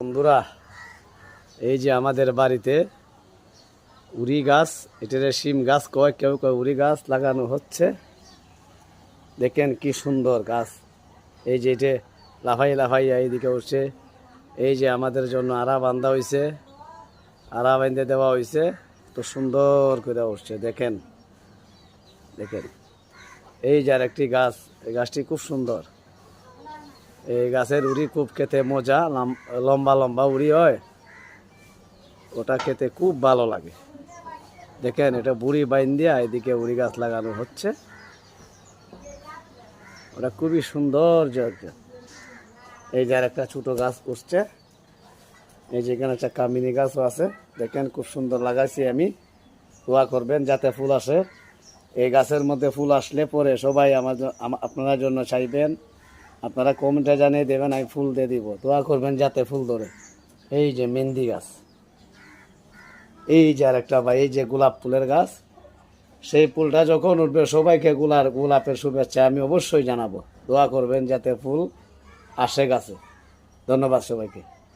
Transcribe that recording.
বন্ধুরা, এই যে আমাদের বাড়িতে উড়ি গাছ, এটারে শিম গাছ কয়, কেউ কয় উড়ি গাছ লাগানো হচ্ছে। দেখেন কি সুন্দর গাছ। এই যে এটা লাফাই লাফাইয়া এইদিকে উঠছে। এই যে আমাদের জন্য আড়া বান্ধা হয়েছে, আড়া বান্ধে দেওয়া হয়েছে, তো সুন্দর করে উঠছে। দেখেন দেখেন এই যে আর একটি গাছ, এই গাছটি খুব সুন্দর। এই গাছের উড়ি খুব খেতে মজা, লম্বা লম্বা উড়ি হয়, ওটা খেতে খুব ভালো লাগে। দেখেন এটা বুড়ি বাইন দিয়া এদিকে উড়ি গাছ লাগানো হচ্ছে, ওটা খুবই সুন্দর। এই যে আর একটা ছোট গাছ উঠছে, এই যে এখানে একটা কামিনী গাছও আছে। দেখেন খুব সুন্দর লাগাইছি আমি। দোয়া করবেন যাতে ফুল আসে। এই গাছের মধ্যে ফুল আসলে পরে সবাই আপনার জন্য চাইবেন, আপনারা কমেন্টে জানিয়ে দেবেন, আমি ফুল দিয়ে দিব। দোয়া করবেন যাতে ফুল ধরে। এই যে মেহেন্দি গাছ, এই যে আর একটা এই যে গোলাপ ফুলের গাছ, সেই ফুলটা যখন উঠবে সবাইকে গোলাপের শুভেচ্ছা আমি অবশ্যই জানাবো। দোয়া করবেন যাতে ফুল আসে গাছে। ধন্যবাদ সবাইকে।